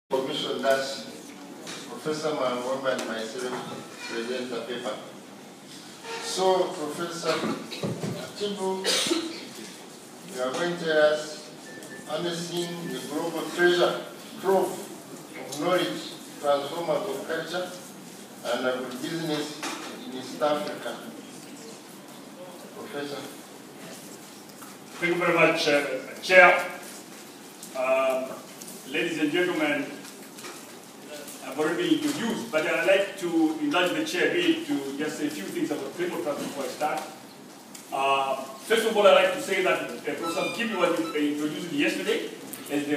Commission that Professor Mangomba and myself present the paper. So, Professor Tibu, you are going to tell us harnessing the global treasure trove of knowledge, transformers of culture, and agribusiness in East Africa. Professor. Thank you very much, Chair. Ladies and gentlemen, I've already been introduced, but I'd like to indulge the Chair a bit to just say a few things about Claymore Trust before I start. First of all, I'd like to say that Professor Kibi was introduced yesterday, as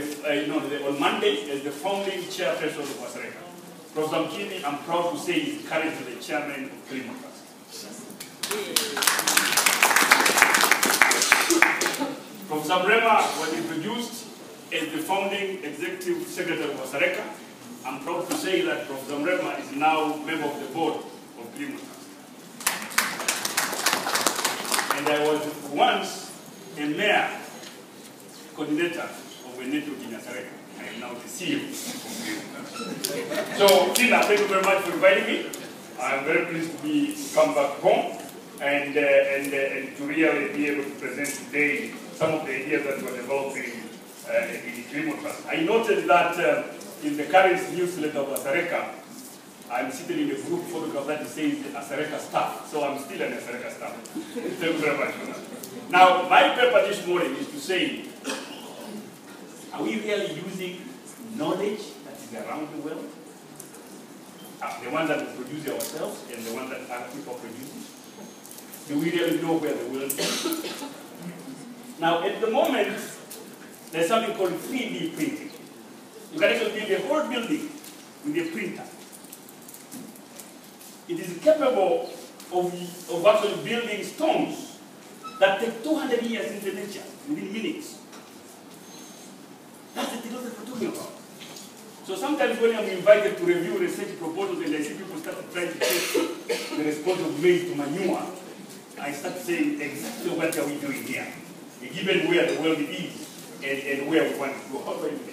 on Monday, as the founding chairperson of Wasareka. Professor Kibi, I'm proud to say, is currently the chairman of Claymore Trust. Professor Mrema was introduced as the founding executive secretary of Wasareka. I'm proud to say that Professor Mrema is now member of the board of Claymore Trust. And I was once a mayor coordinator of a network in Wasareka. I am now the CEO of Claymore Trust. So, Tina, thank you very much for inviting me. I'm very pleased to come back home and to really be able to present today some of the ideas that we're developing in Claymore Trust. I noted that in the current newsletter of Wasareka, I'm sitting in a group photograph that says Wasareka staff, so I'm still an Wasareka staff. Thank you very much for that. Now, my paper this morning is to say, are we really using knowledge that is around the world? The ones that we produce ourselves and the ones that other people produce? Do we really know where the world is? Now, at the moment, there's something called 3D printing. You can actually build a whole building with a printer. It is capable of actually building stones that take 200 years in the nature, within minutes. That's the technology we're talking about. So sometimes when I'm invited to review research proposals and I see people start trying to take the response of maize to manure, I start saying exactly what are we doing here, given where the world is and where we want to go. How do I do it?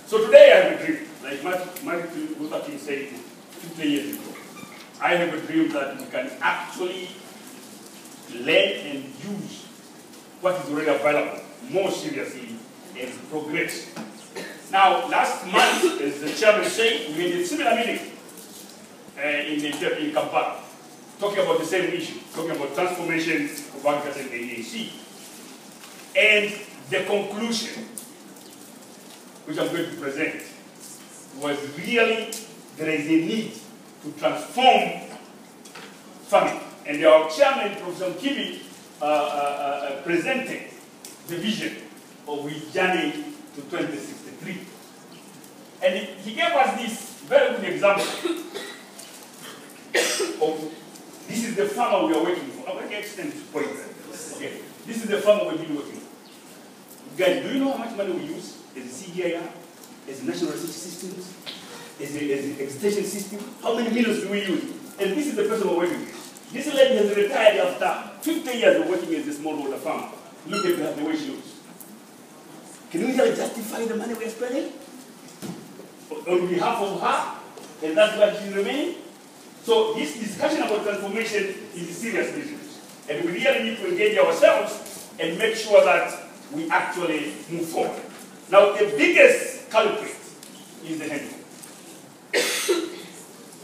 So today I have a dream, like Martin Luther King said 50 years ago. I have a dream that we can actually learn and use what is already available more seriously and progress. Now, last month, as the chairman said, we had a similar meeting in Kampala, talking about the same issue, talking about transformation of agriculture in the EAC. And the conclusion, which I'm going to present, was really there is a need to transform farming. And our chairman, Professor Kibi, presented the vision of his journey to 2063. And he gave us this very good example of this is the farmer we are working for. I'm going to extend this point. Okay. This is the farmer we've been working for. Guys, do you know how much money we use as a CGIR, as a national research systems, as an extension system? How many millions do we use? And this is the person we're working with. This lady has retired after 50 years of working as a smallholder farmer. Look at the way she looks. Can we really justify the money we are spending on behalf of her? And that's why she's remaining? So this discussion about transformation is a serious business. And we really need to engage ourselves and make sure that we actually move forward. Now, the biggest culprit is the handwork.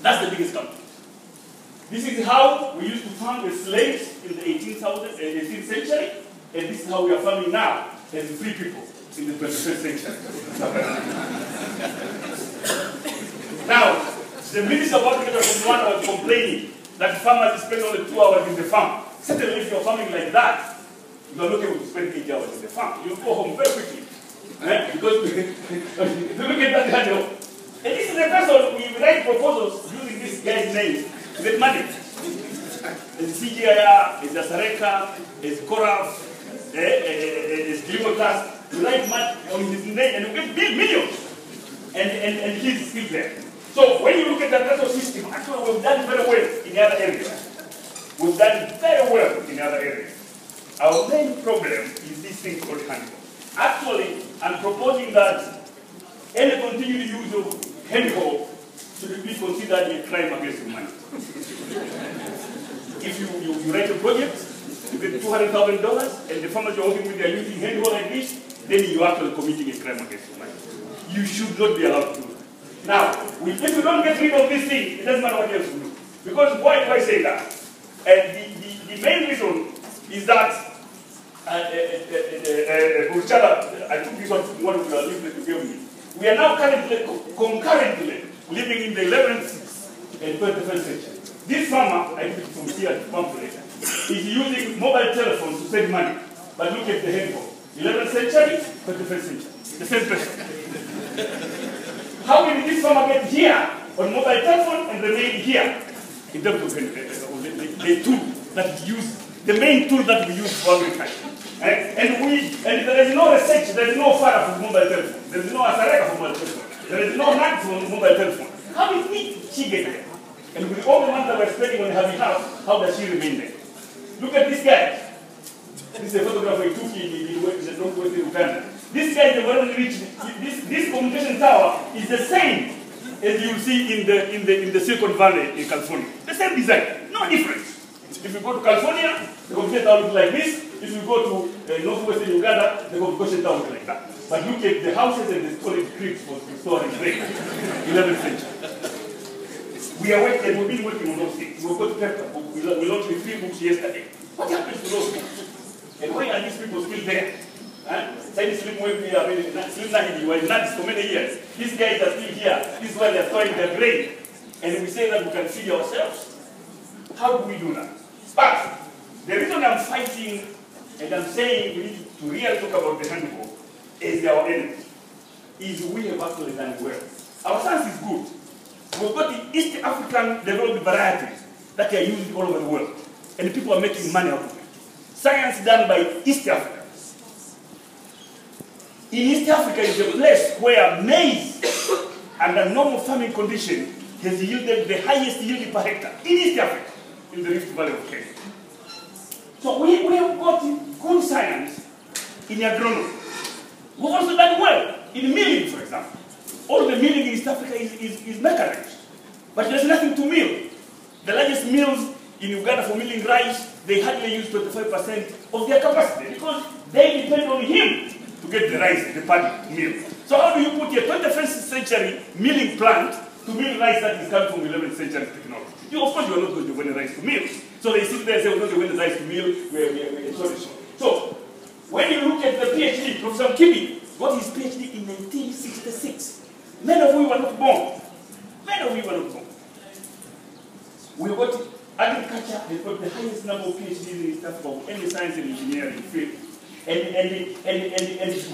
That's the biggest culprit. This is how we used to farm with slaves in the 18th century, and this is how we are farming now as free people in the 21st century. Now, the Minister of Agriculture from one was complaining that farmers spend only 2 hours in the farm. Certainly, if you're farming like that, you are not able to spend 8 hours in the farm. You'll go home very quickly. Because look at that handle. And this is the person we write proposals using this guy's name to get money. As CGIR, as Wasareka, as Coraf, as Claymore Trust, we write money on his name and we get big millions. And he's still there. So when you look at the national system, actually we've done very well in other areas. We've done very well in other areas. our main problem is this thing called handball. Actually, I'm proposing that any continued use of handball should be considered a crime against humanity. If you write a project, you get $200,000, and the farmers you're working with, they're using handball like this, then you're actually committing a crime against humanity. You should not be allowed to do that. Now, if you don't get rid of this thing, it doesn't matter what else you do. Because why do I say that? The main reason is that Burchara, I took this one of your leaflets to give me. We are now concurrently living in the 11th and 21st century. This farmer, I took it from here to pamphlet, is using mobile telephones to send money. But look at the handphone. 11th century, 21st century. The same person. How did this farmer get here on mobile telephone and remain here? In terms of the tool that we use, the main tool that we use for agriculture. And there is no research, there is no fire for mobile telephone, there is no Asareka for mobile telephone, there is no NAC for mobile telephone. How did she get there? And with all the money that we're spending on having house, how does she remain there? Look at this guy. This is a photograph he took in the northwest Uganda. This guy is the rich. This communication tower is the same as you see in the Silicon Valley in California. The same design, no difference. If you go to California, the communication tower looks like this. If you go to northwestern Uganda, the communication tower looks like that. But look at the houses and the storage crypts for storing grain. 11th century. We are working, and we've been working on those things. We've got paper. We launched 3 books yesterday. What happens to those books? And why are these people still there? Saying Slim Wemby, Slim Nahidi were in Nats for many years. These guys are still here. This is why they're storing their grain. And we say that we can feed ourselves. How do we do that? But the reason I'm fighting and I'm saying we need to really talk about the handball as our enemy is we have actually done well. Our science is good. We've got the East African developed varieties that are used all over the world. And people are making money out of it. Science done by East Africa. In East Africa is a place where maize under normal farming condition has yielded the highest yield per hectare in East Africa, in the Rift Valley of Kenya. So we have got good science in agronomy. We've also done well in milling, for example. All the milling in East Africa is mechanized. But there's nothing to mill. The largest mills in Uganda for milling rice, they hardly use 25% of their capacity because they depend on him to get the rice, the paddy to mill. So how do you put a 21st century milling plant to mill rice that is coming from 11th century technology? Of course, you are not going to win the rice to mill. So they sit there and say, we're not going to win the rice to mill. So when you look at the PhD, Professor Kibi got his PhD in 1966. Many of you were not born. Many of you were not born. We got agriculture has got the highest number of PhDs in East Africa of any science and engineering field. And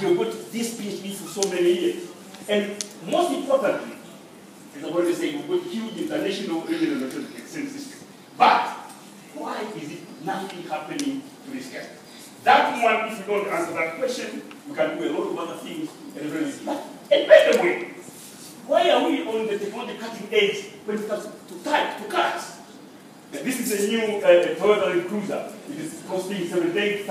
we've got this PhD for so many years. And most importantly, as I've already said, we've got huge international regional exchange system. But why is it nothing happening to this guy? That one, if you don't answer that question, we can do a lot of other things and really. And by the way, why are we on the technology cutting edge when it comes to cars? This is a new Toyota Land Cruiser. It is costing $78,500.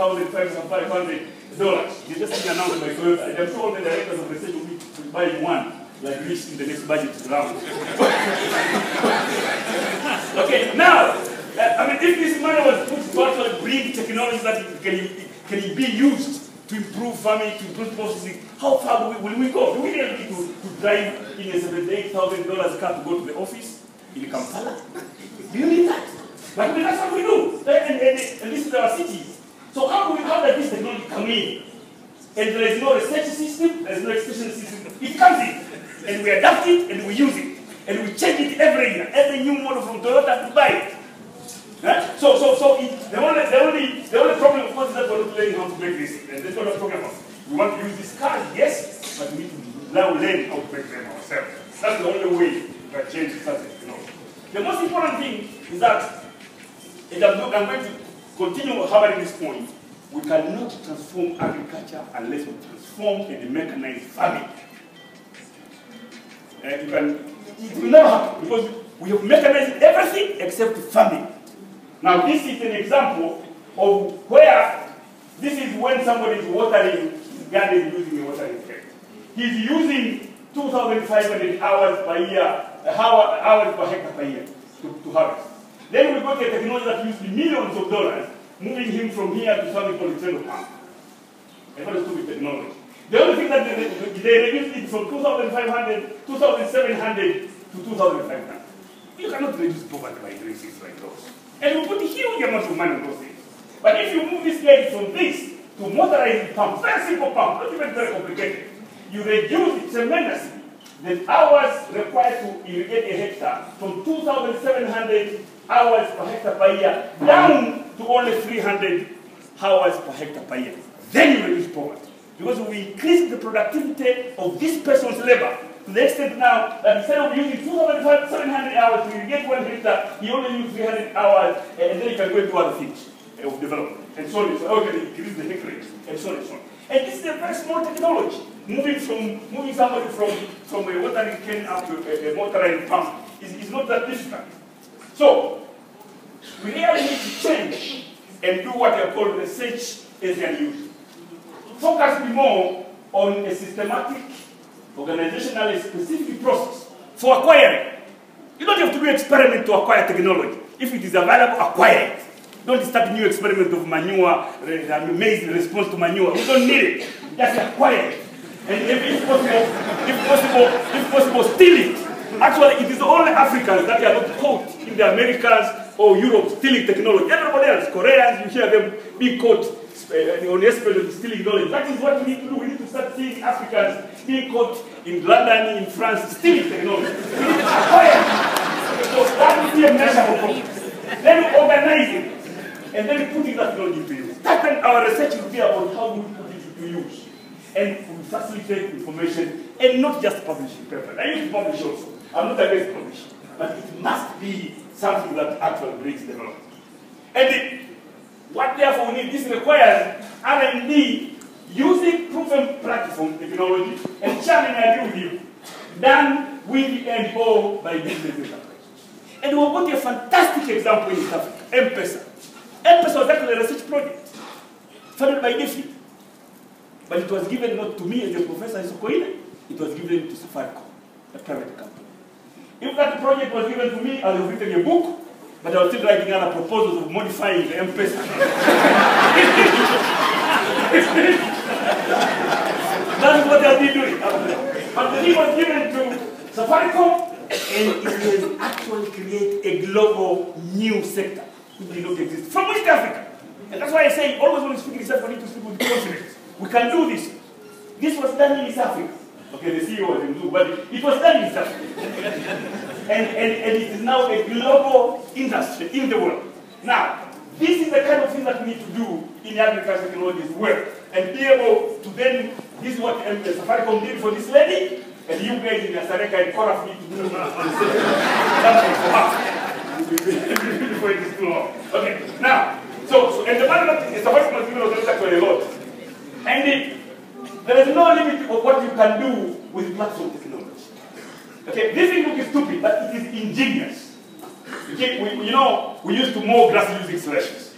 They just been announced by Toyota. And I'm sure all the directors of research will be buying one like this in the next budget round. Okay, now, I mean, if this money was put to actually bring technology that can be used to improve farming, to improve processing, how far will we go? Do we really need to drive in a $78,000 car to go to the office in Kampala? Do you need that? But that's what we do. And this is our cities. So how does this technology come in? And there is no research system, there is no extension system. It comes in. And we adapt it and we use it. And we change it every year. Every new model from Toyota to buy it. Right? So the only problem, of course, is that we're not learning how to make this. And that's what I'm talking about. We want to use these cars, yes, but we need to now learn how to make them ourselves. That's the only way to change such a technology. The most important thing is that, and I'm going to continue hammering this point, we cannot transform agriculture unless we transform and mechanize farming. It will never happen because we have mechanized everything except farming. Now this is an example of where This is when somebody is watering his garden using a watering can. He's using 2,500 hours per year, hours per hectare per year to harvest. Then we got a technology that uses millions of dollars, moving him from here to something called a pump. A very stupid technology. The only thing that they reduced it from 2,500, 2,700 to 2,500. You cannot reduce poverty by doing things like those. And we put a huge amount of money on those things. But if you move this guy from this to motorized pump, very simple pump, not even very complicated, you reduce it tremendously. The hours required to irrigate a hectare from 2,700 hours per hectare per year down to only 300 hours per hectare per year. Then you reduce poverty. Because we increase the productivity of this person's labor to the extent now that instead of using 2,700 hours to irrigate 1 hectare, he only uses 300 hours, and then he can go into other things of development, and so on and so on. Okay, increase the hectareage, and so on and so on. And this is a very small technology. Moving somebody from a watering can up to a motorized pump is not that difficult. So, we really need to change and do what they call research as an use. Focus more on a systematic, organizationally specific process for acquiring. You don't have to do an experiment to acquire technology. If it is available, acquire it. Don't start a new experiment of manure, maize response to manure. We don't need it. Just acquire it. And if possible, steal it. Actually, it is only Africans that are not caught in the Americas or Europe stealing technology. Everybody else, Koreans, you hear them being caught on the aspect of stealing knowledge. That is what we need to do. We need to start seeing Africans being caught in London, in France, stealing technology. We need to acquire it. So that will be a measure of progress. Then we organize it. And then putting that technology into use. That our research will be about how we put it into use. And we facilitate information and not just publishing papers. I used to publish also. I'm not against publishing. But it must be something that actually brings development. And what therefore we need, this requires R&D using proven platform technology and challenge I agree with you, done with and or by business enterprises. And we've got a fantastic example in South Africa, M-Pesa. M-Pesa was actually a research project funded by DFID. But it was given not to me as a professor in Sokoine, it was given to Safaricom, a private company. If that project was given to me, I would have written a book, but I was still writing other proposals of modifying the M-Pesa. That's what I've been doing. But the thing was given to Safaricom, and it will actually create a global new sector which did not exist from East Africa. And that's why I say, always when we speak in East Africa, we need to speak with confidence. We can do this. This was done in East Africa. Okay, the CEO was in Zulu, but it was done in East Africa. and it is now a global industry in the world. Now, this is the kind of thing that we need to do in agriculture technology as well. And be able to then, this is what Safaricom did for this lady, and you guys in Asareka and Koraf need to do something for her. Before it is too long. Okay, now, so and the matter is Safaricom has given us actually a lot. And there is no limit of what you can do with platform technology. Okay, this thing looks stupid, but it is ingenious. Okay, we used to mow grass using slashes.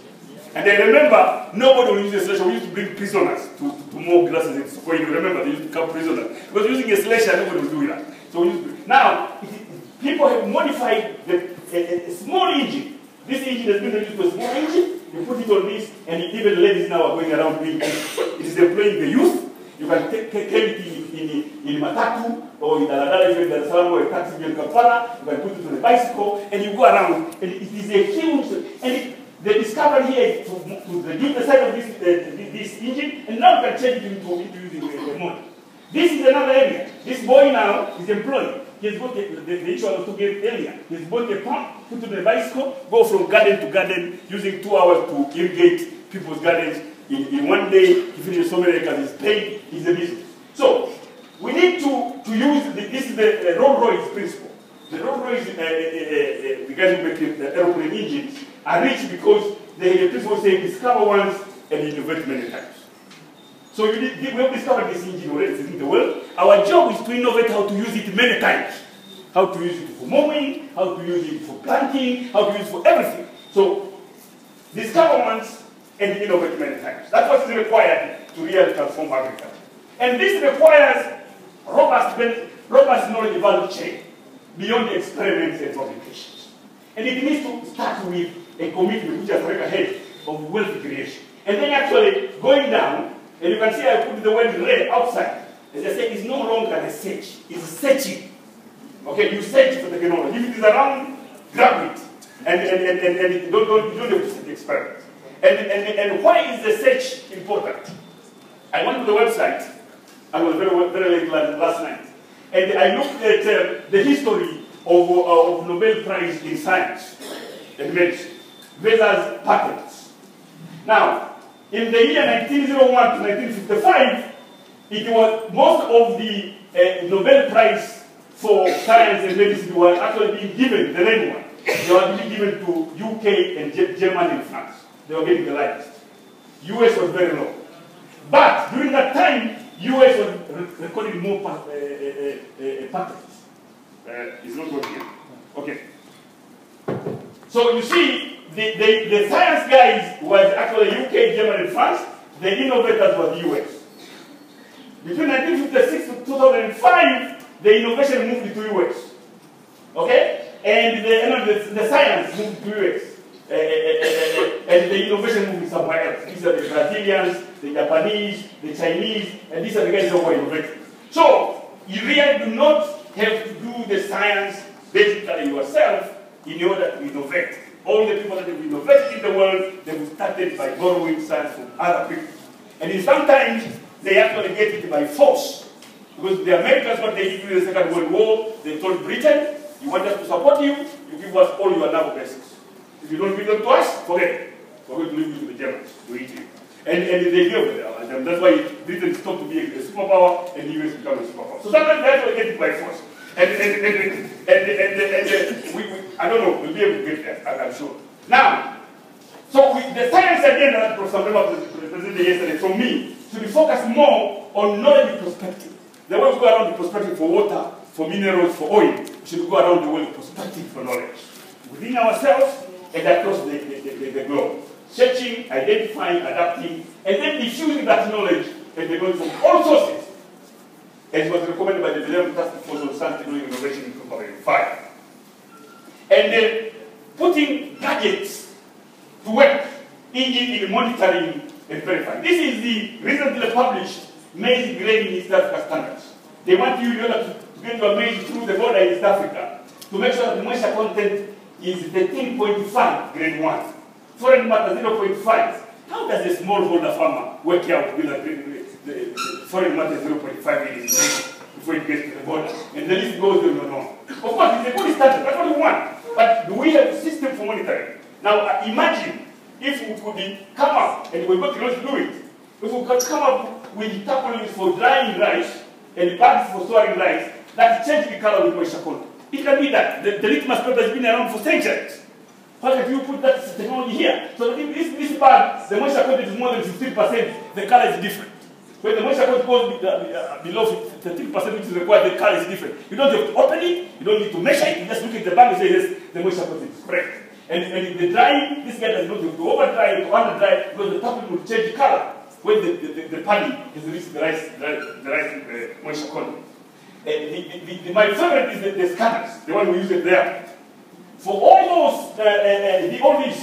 And I remember nobody would use a slasher. We used to bring prisoners to mow grasses in Sokoine. You remember they used to come prisoners. Because using a slasher, nobody was doing that. So now, people have modified a small engine. This engine has been reduced to a small engine. You put it on this, and even ladies now are going around doing this. It is employing the youth. You can take it in Matatu or in Daladala, if you're in Dar or a taxi in Kampala. You can put it on a bicycle, and you go around. And it is a huge. And the discovery here is to reduce the size of this engine, and now you can change it into using a motor. This is another area. This boy now is employed. He's got the issue I was talking earlier. He's bought a pump, put it on a bicycle, go from garden to garden, using 2 hours to irrigate people's gardens. In 1 day, he finishes so many acres, he's paid, he's a business. So, we need to use, this is the Rolls-Royce principle. The Rolls-Royce, the guys who make the aeroplane engines, are rich because they have principle saying discover once and innovate many times. So we have discovered this engine already in the world. Our job is to innovate how to use it many times. How to use it for mowing, how to use it for planting, how to use it for everything. So, discover once and innovate many times. That's what's required to really transform agriculture. And this requires robust knowledge value chain beyond the experiments and publications. And it needs to start with a commitment which has already ahead of wealth creation. And then actually going down, and you can see I put the word red outside. As I said, it's no longer research, it's searching. Okay, you search for technology. If it is around, grab it. And you don't have to set the experiments. And why is the search important? I went to the website. I was very late last night. And I looked at the history of Nobel Prize in Science and Medicine versus patents. Now, in the year 1901 to 1955, it was most of the Nobel Prize for Science and Medicine were actually being given, the main one. They were being given to UK and Germany and France. They were getting the largest. US was very low. But during that time, US was recording more patents. It's not working here. Okay. So you see, the science guys was actually UK, Germany, and France. The innovators were the US. Between 1956 to 2005, the innovation moved to US. Okay? And the science moved to US. And the innovation moved somewhere else. These are the Brazilians, the Japanese, the Chinese, and these are the guys who are innovating. So, you really do not have to do the science basically yourself in order to innovate. All the people that have innovated in the world, they were started by borrowing science from other people. And sometimes, they actually get it by force. Because the Americans, what they did during the Second World War, they told Britain, you want us to support you, you give us all your naval bases. If you don't give them to us, forget it. We're going to leave you to the Germans, to eat you. And they deal with it. And that's why Britain stopped to be a superpower and the US became a superpower. So sometimes they actually get it by force. And I don't know, we'll be able to get there, I'm sure. Now, so the science agenda that Professor Mbemba presented yesterday from me should be focused more on knowledge perspective. The way we go around the perspective for water, for minerals, for oil, we should go around the world perspective for knowledge. Within ourselves and across the globe. Searching, identifying, adapting, and then diffusing that knowledge and technology from all sources, as was recommended by the Millennium Task Force on Science, Technology, and Innovation in 2005. And then putting gadgets to work in monitoring and verifying. This is the recently published maize grading in East Africa standards. They want you in order to get your maize through the border in East Africa to make sure that the moisture content is 13.5 grade 1. Foreign matter 0.5. How does a smallholder farmer work out with the foreign matter 0.5 in his grade before it gets to the border? And the list goes on and on. Of course, it's a good standard. That's what we want. But do we have a system for monitoring? Now, imagine if we could come up, and we're going to do it, if we could come up with tarpaulins for drying rice and bags for storing rice that change the color with moisture content. It can be that. The litmus paper has been around for centuries. Why can't you put that technology here? So that if this bag, the moisture content is more than 15%, the color is different. When the moisture content goes below 13%, which is required, the color is different. You don't have to open it, you don't need to measure it, you just look at the bag and say, yes, the moisture content is correct. And in the drying, this guy does not have to over dry or under dry because the tarpaulin will change the color when the paddy has reached the right moisture content. My favorite is the scanners, the one we use it there. For all those, all these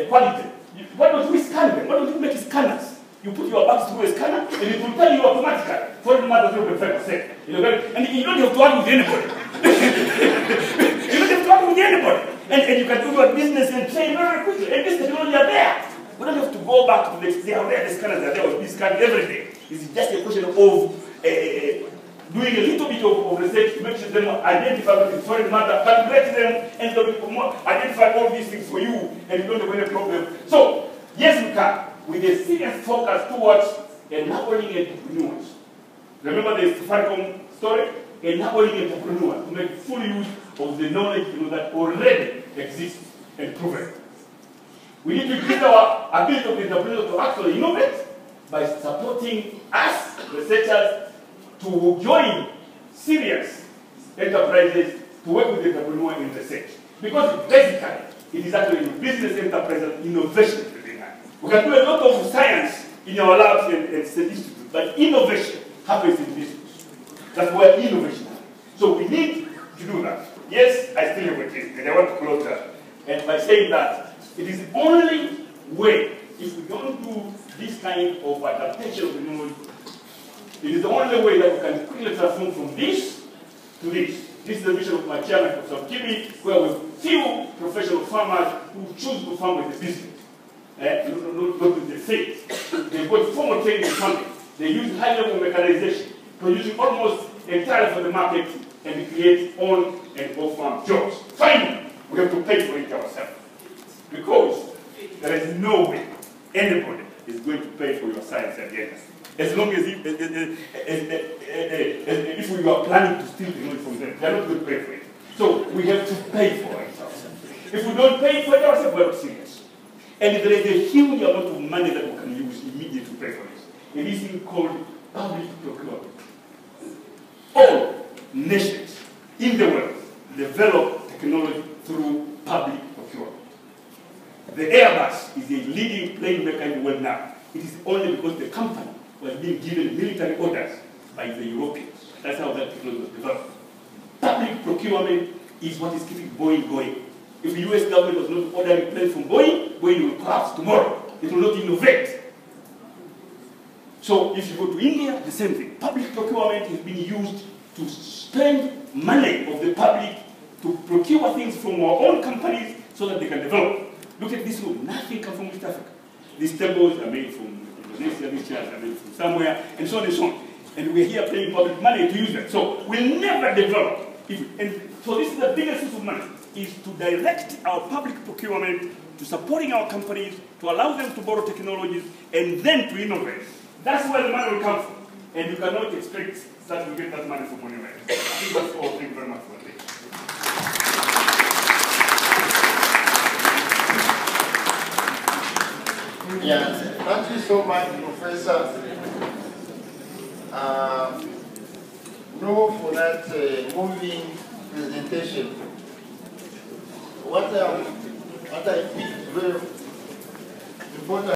quality, why don't we scan them? Why don't you make scanners? You put your bags through a scanner and it will tell you automatically. For the matter 0.5%. And you don't have to argue with anybody. You don't have to argue with anybody. And you can do your business and trade very quickly. And this technology are there. We don't have to go back to the scanners are there. We scan every day. It's just a question of doing a little bit of research to make sure them identify what is foreign matter, calculate them, and identify all these things for you, and you don't have any problem. So, yes, we can, with a serious focus towards enabling entrepreneurs. Remember the Safaricom story? Enabling entrepreneurs to make full use of the knowledge that already exists and proven. We need to increase our ability of entrepreneurs to actually innovate by supporting us, researchers, to join serious enterprises to work with the entrepreneur in research. Because basically, it is actually business enterprise innovation within that. We can do a lot of science in our labs and statistics, but innovation happens in business. That's where innovation happens. So we need to do that. Yes, I still have a dream, and I want to close that. And by saying that, it is the only way, if we don't do this kind of adaptation of technology, it is the only way that we can quickly transform from this to this. This is the vision of my chairman, Professor Kibi, where we few professional farmers who choose to farm with the business. Not with the faith. They got formal training in farming. They use high-level mechanization, producing almost entirely for the market, and create on and off-farm jobs. Finally, we have to pay for it ourselves. Because there is no way anybody is going to pay for your science agenda. As long as if we are planning to steal the money from them, they are not going to pay for it. So we have to pay for it ourselves. If we don't pay for it ourselves, we are not serious. And there is a huge amount of money that we can use immediately to pay for this. It is called public procurement. All nations in the world develop technology through public procurement. The Airbus is a leading plane maker in the world now. It is only because the company was being given military orders by the Europeans. That's how that technology was developed. Public procurement is what is keeping Boeing going. If the US government was not ordering planes from Boeing, Boeing will collapse tomorrow. It will not innovate. So if you go to India, the same thing. Public procurement is being used to spend money of the public to procure things from our own companies so that they can develop. Look at this room. Nothing comes from East Africa. These tables are made from Indonesia, these chairs are made from somewhere, and so on and so on. And we're here paying public money to use them. So we'll never develop. And so this is the biggest source of money, is to direct our public procurement to supporting our companies, to allow them to borrow technologies, and then to innovate. That's where the money will come from. And you cannot expect that we get that money from anywhere. I think that's all. Thank you very much for that. Yes, thank you so much, Professor. No, for that moving presentation. What I think is very important.